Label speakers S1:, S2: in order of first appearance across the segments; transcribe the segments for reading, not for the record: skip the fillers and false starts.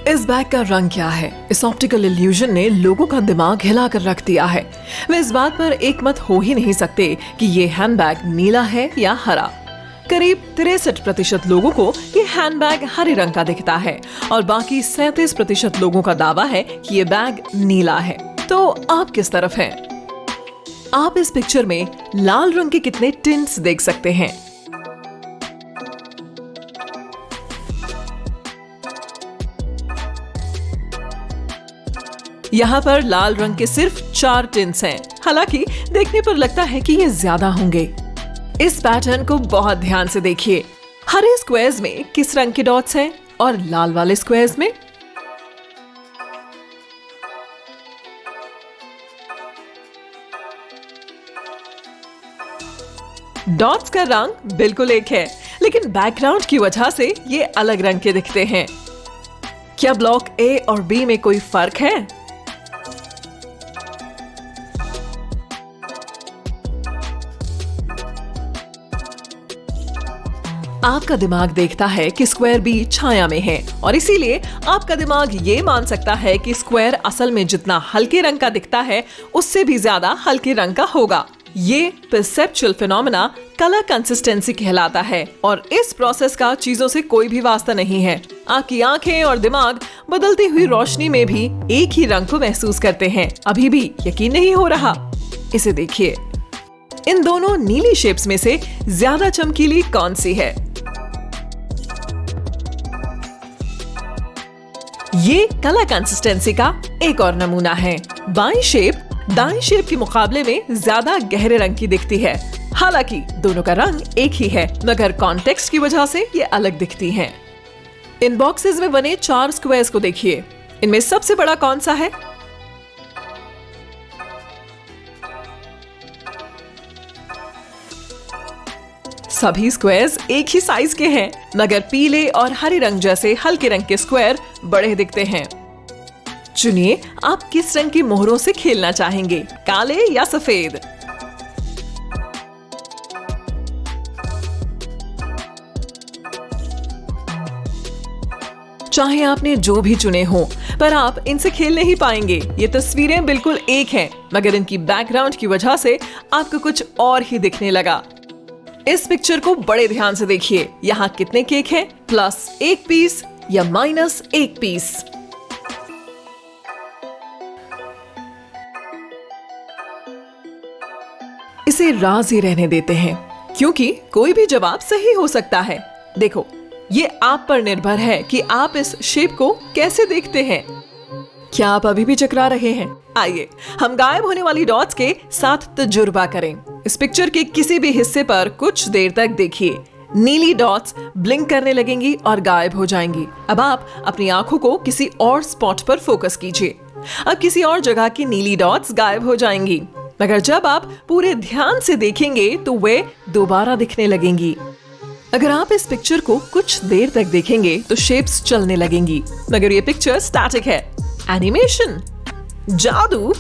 S1: इस बैग का रंग क्या है? इस ऑप्टिकल इल्यूजन ने लोगों का दिमाग हिला कर रख दिया है। वे इस बात पर एकमत हो ही नहीं सकते कि ये हैंडबैग नीला है या हरा। करीब 63% लोगों को ये हैंडबैग हरे रंग का दिखता है और बाकी 37% लोगों का दावा है कि ये बैग नीला है। तो आप किस तरफ हैं? आप इस पिक्चर में लाल रंग के कितने टिंट्स देख सकते हैं? यहाँ पर लाल रंग के सिर्फ 4 टिंट्स हैं। हालांकि देखने पर लगता है कि ये ज्यादा होंगे। इस पैटर्न को बहुत ध्यान से देखिए। हरे स्क्वायर्स में किस रंग के डॉट्स हैं और लाल वाले स्क्वायर्स में? डॉट्स का रंग बिल्कुल एक है, लेकिन बैकग्राउंड की वजह से ये अलग रंग के दिखते हैं। क्या ब्लॉक ए और बी में कोई फर्क है? आपका दिमाग देखता है कि स्क्वायर बी छाया में है और इसीलिए आपका दिमाग ये मान सकता है कि स्क्वायर असल में जितना हल्के रंग का दिखता है उससे भी ज्यादा हल्के रंग का होगा। ये परसेप्चुअल फिनोमेना कलर कंसिस्टेंसी कहलाता है और इस प्रोसेस का चीजों से कोई भी वास्ता नहीं है। आपकी आंखें और दिमाग बदलती हुई रोशनी में भी एक ही रंग को महसूस करते हैं। अभी भी यकीन नहीं हो रहा? इसे देखिए। इन दोनों नीली शेप्स में से ज्यादा चमकीली कौन सी है? ये कलर कंसिस्टेंसी का एक और नमूना है। बाईं शेप दाईं शेप के मुकाबले में ज्यादा गहरे रंग की दिखती है। हालांकि दोनों का रंग एक ही है, मगर कॉन्टेक्स्ट की वजह से ये अलग दिखती हैं। इन बॉक्सेस में बने 4 स्क्वायर्स को देखिए। इनमें सबसे बड़ा कौन सा है? सभी स्क्वायर्स एक ही साइज के हैं, मगर पीले और हरे रंग जैसे हल्के रंग के स्क्वायर बड़े दिखते हैं। चुनिए आप किस रंग की मोहरों से खेलना चाहेंगे, काले या सफेद? चाहे आपने जो भी चुने हो, पर आप इनसे खेल नहीं पाएंगे। ये तस्वीरें बिल्कुल एक हैं, मगर इनकी बैकग्राउंड की वजह से आपको कुछ और ही दिखने लगा। इस पिक्चर को बड़े ध्यान से देखिए। यहाँ कितने केक हैं? +1 पीस या -1 पीस? इसे राज ही रहने देते हैं, क्योंकि कोई भी जवाब सही हो सकता है। देखो, ये आप पर निर्भर है कि आप इस शेप को कैसे देखते हैं। क्या आप अभी भी चकरा रहे हैं? आइए हम गायब होने वाली डॉट्स के साथ तजुर्बा करें। इस पिक्चर के किसी भी हिस्से पर कुछ देर तक देखिए। नीली डॉट्स ब्लिंक करने लगेंगी और गायब हो जाएंगी। अब आप अपनी आंखों को किसी और स्पॉट पर फोकस कीजिए। अब किसी और जगह की नीली डॉट्स गायब हो जाएंगी, मगर जब आप पूरे ध्यान से देखेंगे तो वे दोबारा दिखने लगेंगी। अगर आप इस पिक्चर को कुछ देर तक देखेंगे तो शेप्स चलने लगेंगी, मगर ये पिक्चर स्टैटिक है। एनिमेशन? जादू?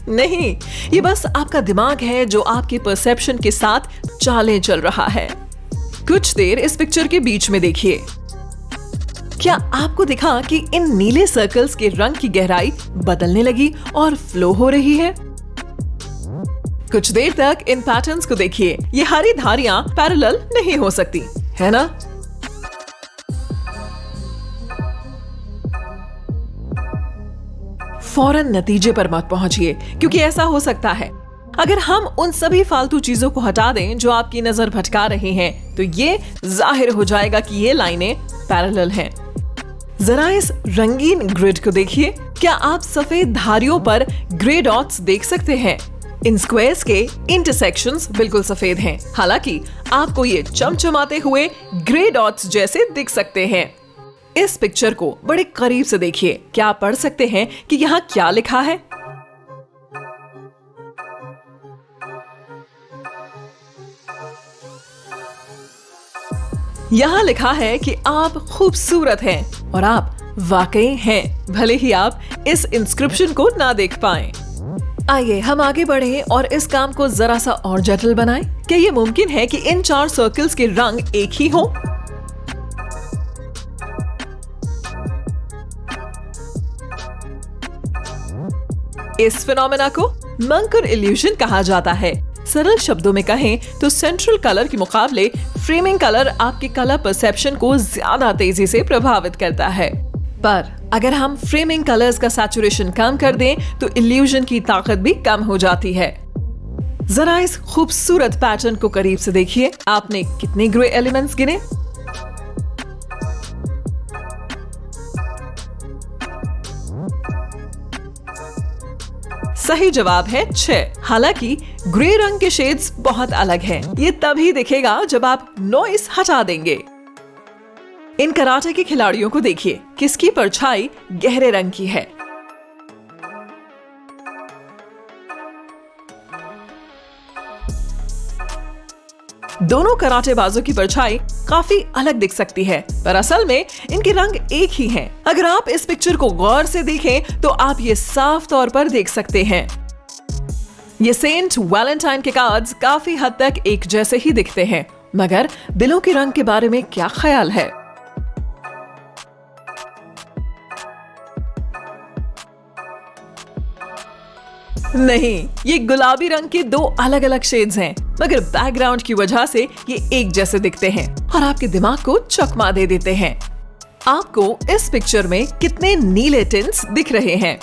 S1: नहीं, ये बस आपका दिमाग है जो आपके परसेप्शन के साथ चालें चल रहा है। कुछ देर इस पिक्चर के बीच में देखिए। क्या आपको दिखा कि इन नीले सर्कल्स के रंग की गहराई बदलने लगी और फ्लो हो रही है? कुछ देर तक इन पैटर्न्स को देखिए। ये हरी धारियां पैरेलल नहीं हो सकती, है ना? फौरन नतीजे पर मत पहुंचिए, क्योंकि ऐसा हो सकता है अगर हम उन सभी फालतू चीजों को हटा दें जो आपकी नजर भटका रही हैं, तो ये जाहिर हो जाएगा कि ये लाइनें पैरेलल हैं। जरा इस रंगीन ग्रिड को देखिए। क्या आप सफेद धारियों पर ग्रे डॉट्स देख सकते हैं? इन स्क्वायर्स के इंटरसेक्शंस बिल्कुल सफेद हैं, हालांकि आपको ये चमचमाते हुए ग्रे डॉट्स जैसे दिख सकते हैं। इस पिक्चर को बड़े करीब से देखिए। क्या आप पढ़ सकते हैं कि यहाँ क्या लिखा है? यहाँ लिखा है कि आप खूबसूरत हैं और आप वाकई हैं, भले ही आप इस इंस्क्रिप्शन को ना देख पाएं। आइए हम आगे बढ़ें और इस काम को जरा सा और जटिल बनाएं। क्या ये मुमकिन है कि इन 4 सर्कल्स के रंग एक ही हों? इस फिनोमेना को मंकर इल्यूजन कहा जाता है। सरल शब्दों में कहें तो सेंट्रल कलर के मुकाबले फ्रेमिंग कलर आपके कलर परसेप्शन को ज्यादा तेजी से प्रभावित करता है। पर अगर हम फ्रेमिंग कलर्स का सैचुरेशन कम कर दें तो इल्यूजन की ताकत भी कम हो जाती है। जरा इस खूबसूरत पैटर्न को करीब से देखिए। आपने कितने ग्रे एलिमेंट्स गिने? सही जवाब है 6। हालांकि ग्रे रंग के शेड्स बहुत अलग हैं। ये तभी दिखेगा जब आप नॉइस हटा देंगे। इन कराटे के खिलाड़ियों को देखिए, किसकी परछाई गहरे रंग की है। दोनों कराटेबाजों की परछाई काफी अलग दिख सकती है, पर असल में इनके रंग एक ही हैं। अगर आप इस पिक्चर को गौर से देखें तो आप ये साफ तौर पर देख सकते हैं। ये सेंट वैलेंटाइन के कार्ड्स काफी हद तक एक जैसे ही दिखते हैं, मगर दिलों के रंग के बारे में क्या ख्याल है? नहीं, ये गुलाबी रंग के दो अलग अलग शेड्स हैं, मगर बैकग्राउंड की वजह से ये एक जैसे दिखते हैं और आपके दिमाग को चकमा दे देते हैं। आपको इस पिक्चर में कितने नीले टिंट्स दिख रहे हैं?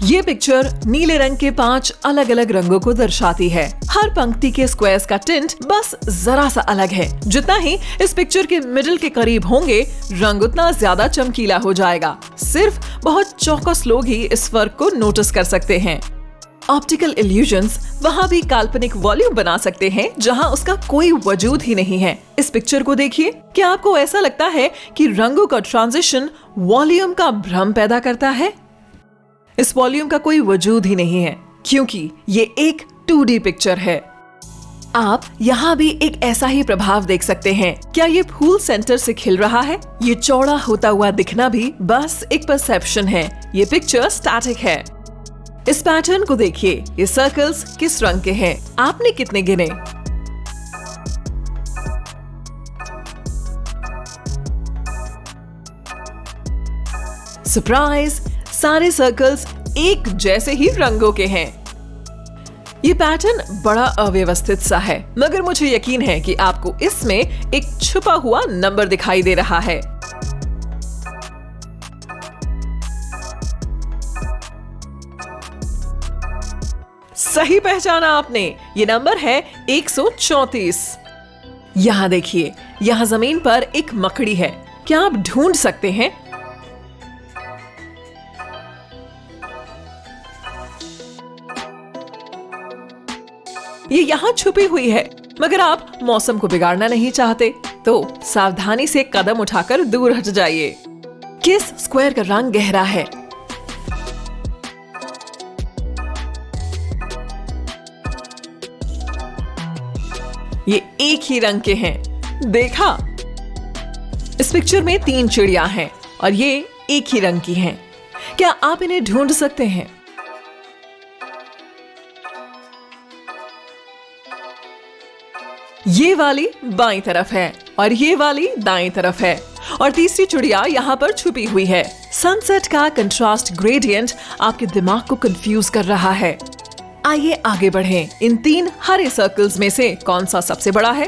S1: ये पिक्चर नीले रंग के 5 अलग अलग रंगों को दर्शाती है। हर पंक्ति के स्क्वायर्स का टिंट बस जरा सा अलग है। जितना ही इस पिक्चर के मिडिल के करीब होंगे, रंग उतना ज्यादा चमकीला हो जाएगा। सिर्फ बहुत चौकस लोग ही इस फर्क को नोटिस कर सकते हैं। ऑप्टिकल इल्यूजन्स वहाँ भी काल्पनिक वॉल्यूम बना सकते हैं जहाँ उसका कोई वजूद ही नहीं है। इस पिक्चर को देखिए। क्या आपको ऐसा लगता है कि रंगों का ट्रांजिशन वॉल्यूम का भ्रम पैदा करता है? इस वॉल्यूम का कोई वजूद ही नहीं है, क्योंकि ये एक 2D पिक्चर है। आप यहाँ भी एक ऐसा ही प्रभाव देख सकते हैं। क्या ये फूल सेंटर से खिल रहा है? ये चौड़ा होता हुआ दिखना भी बस एक परसेप्शन है। ये पिक्चर स्टैटिक है। इस पैटर्न को देखिए। ये सर्कल्स किस रंग के हैं? आपने कितने गिने? सरप्राइज! सारे सर्कल्स एक जैसे ही रंगों के हैं। ये पैटर्न बड़ा अव्यवस्थित सा है, मगर मुझे यकीन है कि आपको इसमें एक छुपा हुआ नंबर दिखाई दे रहा है। सही पहचाना आपने। ये नंबर है 134। यहां देखिए, यहां जमीन पर एक मकड़ी है। क्या आप ढूंढ सकते हैं? ये यहाँ छुपी हुई है, मगर आप मौसम को बिगाड़ना नहीं चाहते तो सावधानी से कदम उठाकर दूर हट जाइए। किस स्क्वायर का रंग गहरा है? ये एक ही रंग के हैं। देखा? इस पिक्चर में 3 चिड़िया हैं और ये एक ही रंग की हैं। क्या आप इन्हें ढूंढ सकते हैं? ये वाली बाईं तरफ है और ये वाली दाईं तरफ है और तीसरी चिड़िया यहाँ पर छुपी हुई है। सनसेट का कंट्रास्ट ग्रेडियंट आपके दिमाग को कंफ्यूज कर रहा है। आइए आगे बढ़ें। इन 3 हरे सर्कल्स में से कौन सा सबसे बड़ा है?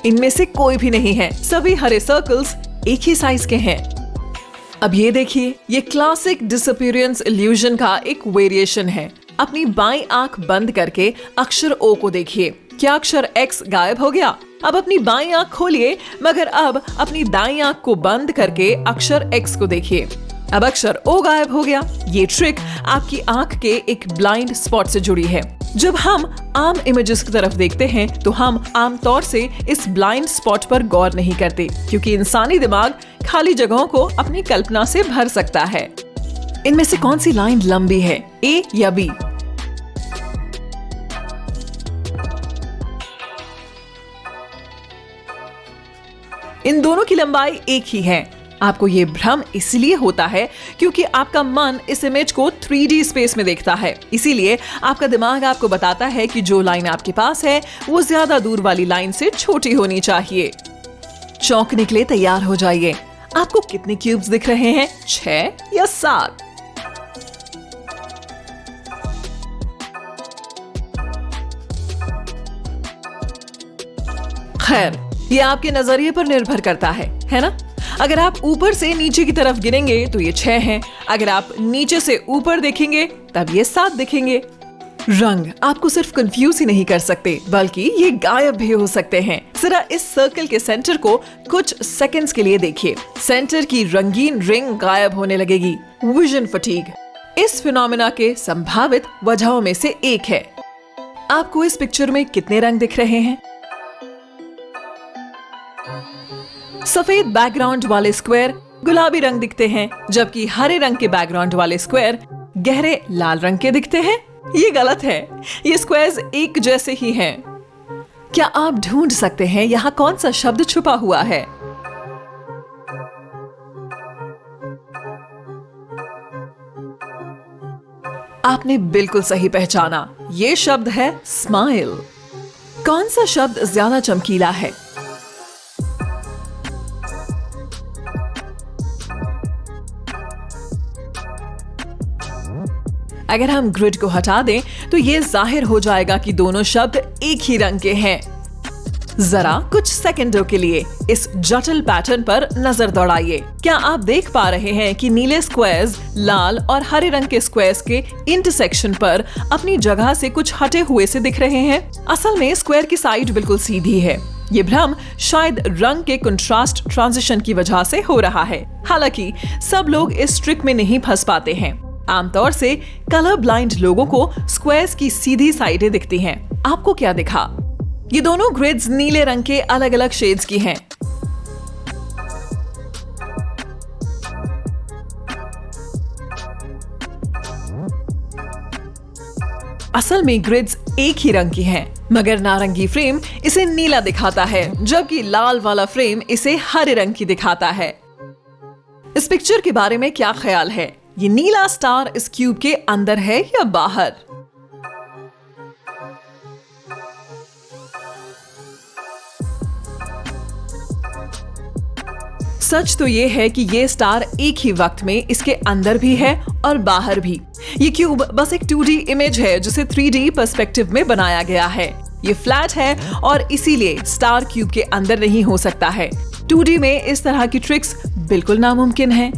S1: इनमें से कोई भी नहीं है। सभी हरे सर्कल्स एक ही साइज के हैं। अब ये देखिए, ये क्लासिक डिसअपीयरेंस इल्यूजन का एक वेरिएशन है। अपनी बाईं आंख बंद करके अक्षर ओ को देखिए। क्या अक्षर एक्स गायब हो गया? अब अपनी बाईं आंख खोलिए, मगर अब अपनी दाईं आंख को बंद करके अक्षर एक्स को देखिए। अब अक्षर ओ गायब हो गया। ये ट्रिक आपकी आंख के एक ब्लाइंड स्पॉट से जुड़ी है। जब हम आम इमेजेस की तरफ देखते हैं तो हम आमतौर से इस ब्लाइंड स्पॉट पर गौर नहीं करते, क्योंकि इंसानी दिमाग खाली जगहों को अपनी कल्पना से भर सकता है। इनमें से कौन सी लाइन लंबी है, ए या बी? इन दोनों की लंबाई एक ही है। आपको ये भ्रम इसलिए होता है क्योंकि आपका मन इस इमेज को 3D स्पेस में देखता है। इसीलिए आपका दिमाग आपको बताता है कि जो लाइन आपके पास है वो ज्यादा दूर वाली लाइन से छोटी होनी चाहिए। चौंकने के लिए तैयार हो जाइए। आपको कितने क्यूब्स दिख रहे हैं, 6 या 7? खैर, ये आपके नजरिए पर निर्भर करता है ना? अगर आप ऊपर से नीचे की तरफ गिनेंगे तो ये 6 हैं। अगर आप नीचे से ऊपर देखेंगे तब ये 7 दिखेंगे। रंग आपको सिर्फ कंफ्यूज ही नहीं कर सकते बल्कि ये गायब भी हो सकते हैं। जरा इस सर्कल के सेंटर को कुछ सेकंड्स के लिए देखिए। सेंटर की रंगीन रिंग गायब होने लगेगी। विजन फटीग इस फिनोमेना के संभावित वजहों में से एक है। आपको इस पिक्चर में कितने रंग दिख रहे हैं? सफेद बैकग्राउंड वाले स्क्वायर गुलाबी रंग दिखते हैं, जबकि हरे रंग के बैकग्राउंड वाले स्क्वायर गहरे लाल रंग के दिखते हैं। ये गलत है, ये स्क्वायर्स एक जैसे ही हैं। क्या आप ढूंढ सकते हैं यहाँ कौन सा शब्द छुपा हुआ है? आपने बिल्कुल सही पहचाना, ये शब्द है स्माइल। कौन सा शब्द ज्यादा चमकीला है? अगर हम ग्रिड को हटा दें तो ये जाहिर हो जाएगा कि दोनों शब्द एक ही रंग के हैं। जरा कुछ सेकंडों के लिए इस जटिल पैटर्न पर नजर दौड़ाइए। क्या आप देख पा रहे हैं कि नीले स्क्वायर्स लाल और हरे रंग के स्क्वायर्स के इंटरसेक्शन पर अपनी जगह से कुछ हटे हुए से दिख रहे हैं? असल में स्क्वायर की साइड बिल्कुल सीधी है। ये भ्रम शायद रंग के कंट्रास्ट ट्रांजिशन की वजह से हो रहा है। हालांकि सब लोग इस ट्रिक में नहीं फंस पाते हैं। आमतौर से कलर ब्लाइंड लोगों को स्क्वायर्स की सीधी साइडें दिखती हैं। आपको क्या दिखा? ये दोनों ग्रिड्स नीले रंग के अलग अलग शेड्स की हैं। असल में ग्रिड्स एक ही रंग की हैं, मगर नारंगी फ्रेम इसे नीला दिखाता है, जबकि लाल वाला फ्रेम इसे हरे रंग की दिखाता है। इस पिक्चर के बारे में क्या ख्याल है? ये नीला स्टार इस क्यूब के अंदर है या बाहर? सच तो ये है कि ये स्टार एक ही वक्त में इसके अंदर भी है और बाहर भी। ये क्यूब बस एक 2D इमेज है जिसे 3D पर्सपेक्टिव में बनाया गया है। ये फ्लैट है और इसीलिए स्टार क्यूब के अंदर नहीं हो सकता है। 2D में इस तरह की ट्रिक्स बिल्कुल नामुमकिन है।